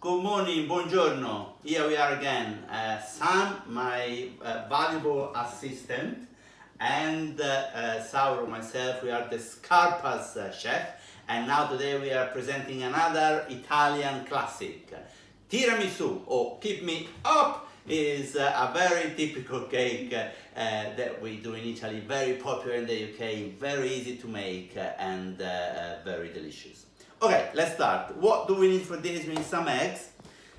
Good morning, buongiorno. Here we are again. Sam, my valuable assistant, and Sauro, myself, we are the Scarpas chef. And now today we are presenting another Italian classic. Tiramisù, or Keep Me Up, is a very typical cake that we do in Italy, very popular in the UK, very easy to make and very delicious. Okay, let's start. What do we need for this? We need some eggs.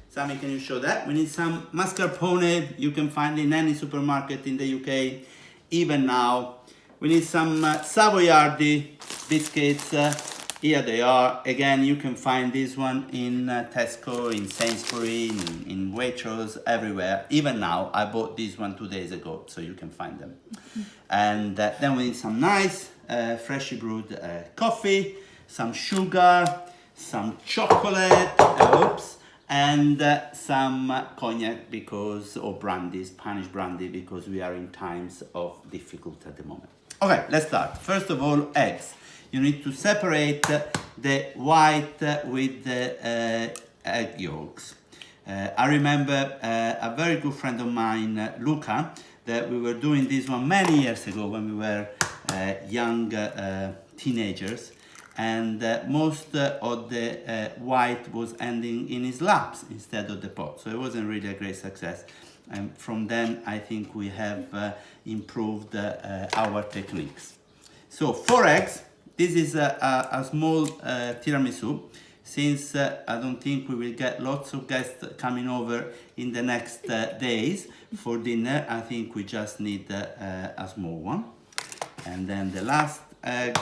Sammy, can you show that? We need some mascarpone. You can find in any supermarket in the UK, even now. We need some Savoiardi biscuits. Here they are. Again, you can find this one in Tesco, in Sainsbury, in Waitrose, everywhere. Even now, I bought this one 2 days ago, so you can find them. And then we need some nice, freshly brewed coffee, some sugar, some chocolate, and some cognac or brandy, Spanish brandy, because we are in times of difficulty at the moment. Okay, let's start. First of all, eggs. You need to separate the white with the egg yolks. I remember a very good friend of mine, Luca, that we were doing this one many years ago when we were young teenagers, and most of the white was ending in his laps instead of the pot, so it wasn't really a great success. And from then I think we have improved our techniques. So 4 eggs. This is a small tiramisu. Since I don't think we will get lots of guests coming over in the next days for dinner, I think we just need a small one. And then the last egg.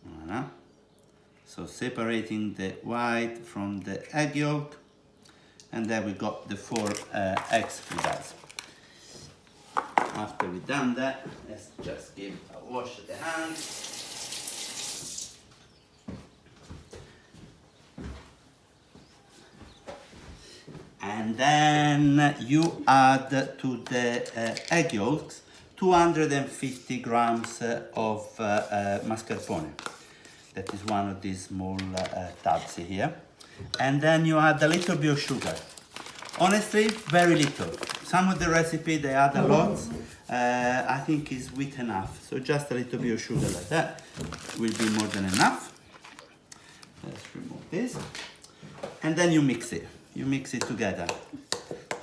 Voilà. So separating the white from the egg yolk. And then we got the 4 eggs with us. After we've done that, let's just give a wash of the hands. And then you add to the egg yolks 250 grams of mascarpone. That is one of these small tubs here. And then you add a little bit of sugar. Honestly, very little. Some of the recipe they add a lot. I think is sweet enough. So just a little bit of sugar like that will be more than enough. Let's remove this. And then you mix it. You mix it together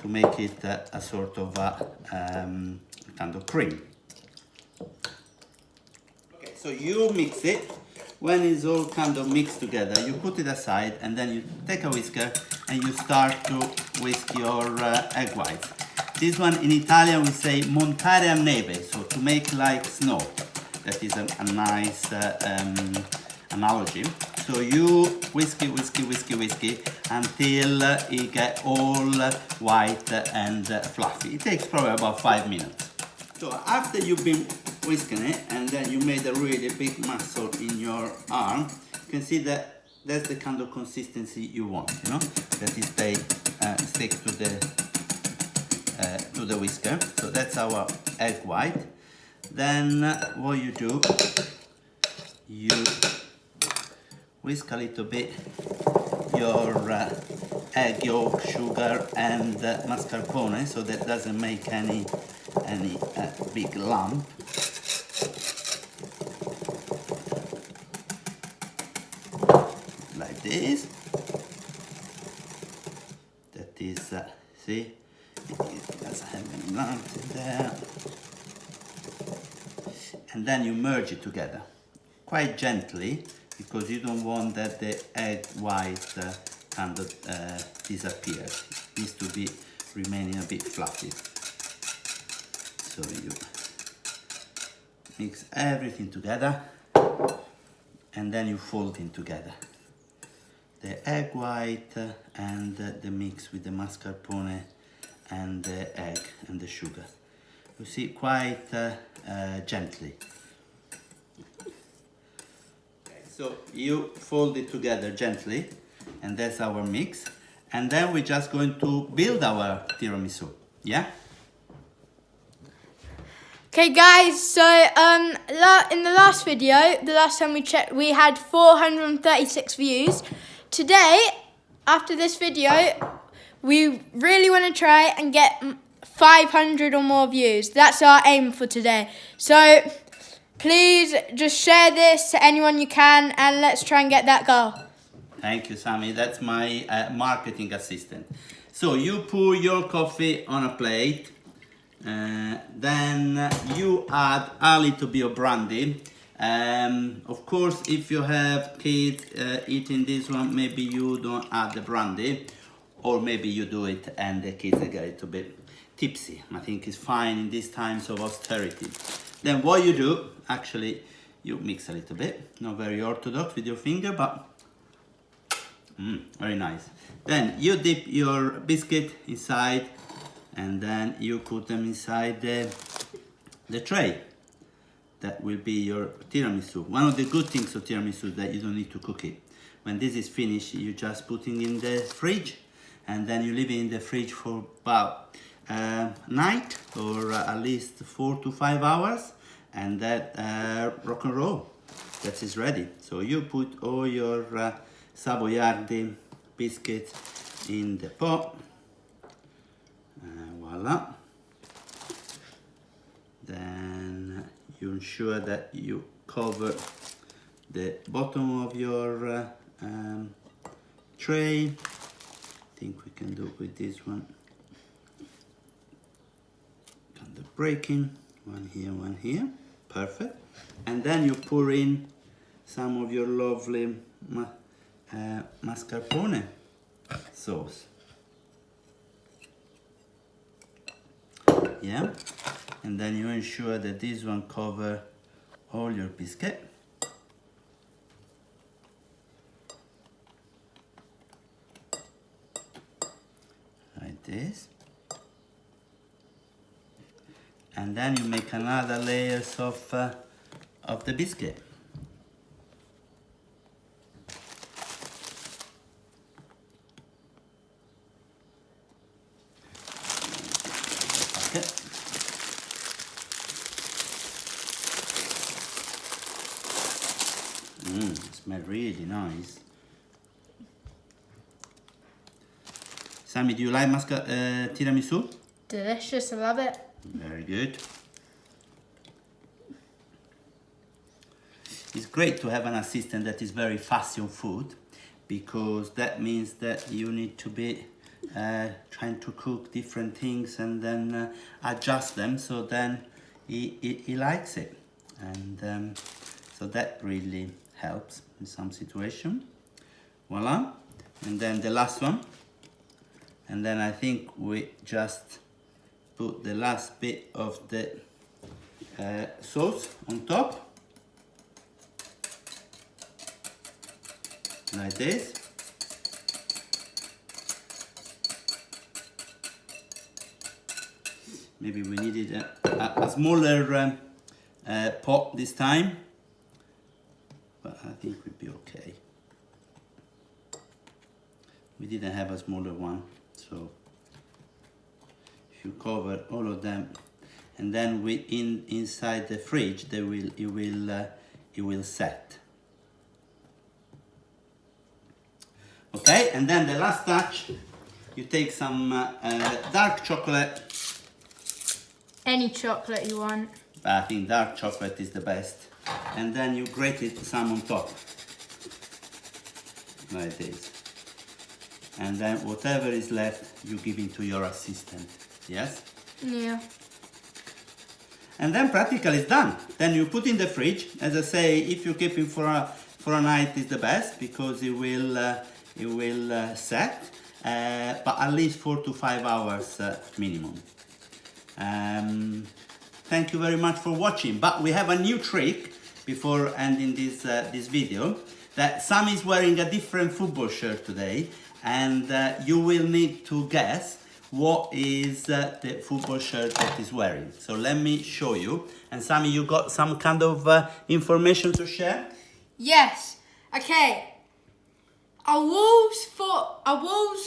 to make it a sort of kind of cream. Okay, so you mix it. When it's all kind of mixed together, you put it aside and then you take a whisker and you start to whisk your egg whites. This one in Italian we say montare a neve, so to make like snow. That is a nice analogy. So you whisk it until it get all white and fluffy. It takes probably about 5 minutes. So after you've been whisking it and then you made a really big muscle in your arm, you can see that that's the kind of consistency you want, you know, that is they stick to the whisker. So that's our egg white. Then what you do, you whisk a little bit your egg yolk, sugar and mascarpone, so that doesn't make any big lump. Like this. That is, see, it doesn't have any lumps in there. And then you merge it together quite gently, because you don't want that the egg white kind of disappears. It needs to be remaining a bit fluffy. So you mix everything together and then you fold it together. The egg white and the mix with the mascarpone and the egg and the sugar. You see, quite gently. Okay, so you fold it together gently, and that's our mix. And then we're just going to build our tiramisu, yeah? Okay guys, so in the last video, the last time we checked, we had 436 views. Today, after this video, we really want to try and get 500 or more views. That's our aim for today. So please just share this to anyone you can and let's try and get that goal. Thank you, Sammy. That's my marketing assistant. So you pour your coffee on a plate. Then you add a little bit of brandy. Of course, if you have kids eating this one, maybe you don't add the brandy, or maybe you do it and the kids get a little bit tipsy. I think it's fine in these times of austerity. Then what you do, actually, you mix a little bit, not very orthodox with your finger, but very nice. Then you dip your biscuit inside, and then you put them inside the tray. That will be your tiramisu. One of the good things of tiramisu is that you don't need to cook it. When this is finished, you just put it in the fridge, and then you leave it in the fridge for about night, or at least 4 to 5 hours, and that rock and roll, that is ready. So you put all your savoiardi biscuits in the pot. Voila. Then you ensure that you cover the bottom of your tray. I think we can do it with this one. Kind of breaking, one here, perfect. And then you pour in some of your lovely mascarpone sauce. Yeah, and then you ensure that this one cover all your biscuit. Like this. And then you make another layers of the biscuit. Okay. It smells really nice. Sammy, do you like tiramisu? Delicious, I love it. Very good. It's great to have an assistant that is very fast on food, because that means that you need to be trying to cook different things and then adjust them, so then he likes it, and so that really helps in some situation. Voila. And then the last one, and then I think we just put the last bit of the sauce on top, like this. Maybe we needed a smaller pot this time, but I think we'll be okay. We didn't have a smaller one, so if you cover all of them, and then inside the fridge, it will set. Okay, and then the last touch, you take some dark chocolate. Any chocolate you want. I think dark chocolate is the best. And then you grate it some on top, like this. And then whatever is left, you give it to your assistant. Yes? Yeah. And then practically it's done. Then you put in the fridge. As I say, if you keep it for a night, is the best, because it will set, but at least 4 to 5 hours minimum. Thank you very much for watching. But we have a new trick before ending this video. That Sam is wearing a different football shirt today, and you will need to guess what is the football shirt that he's wearing. So let me show you. And Sammy, you got some kind of information to share? Yes. Okay. A Wolves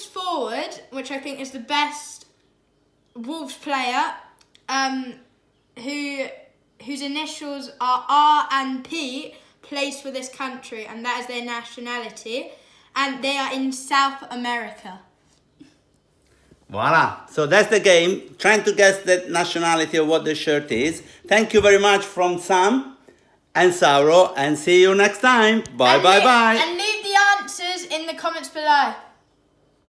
forward, which I think is the best Wolves player, whose initials are R and P plays for this country, and that is their nationality, and they are in South America. Voila. So that's the game. Trying to guess the nationality of what the shirt is. Thank you very much from Sam and Sauro, and see you next time. Bye. And leave the answers in the comments below.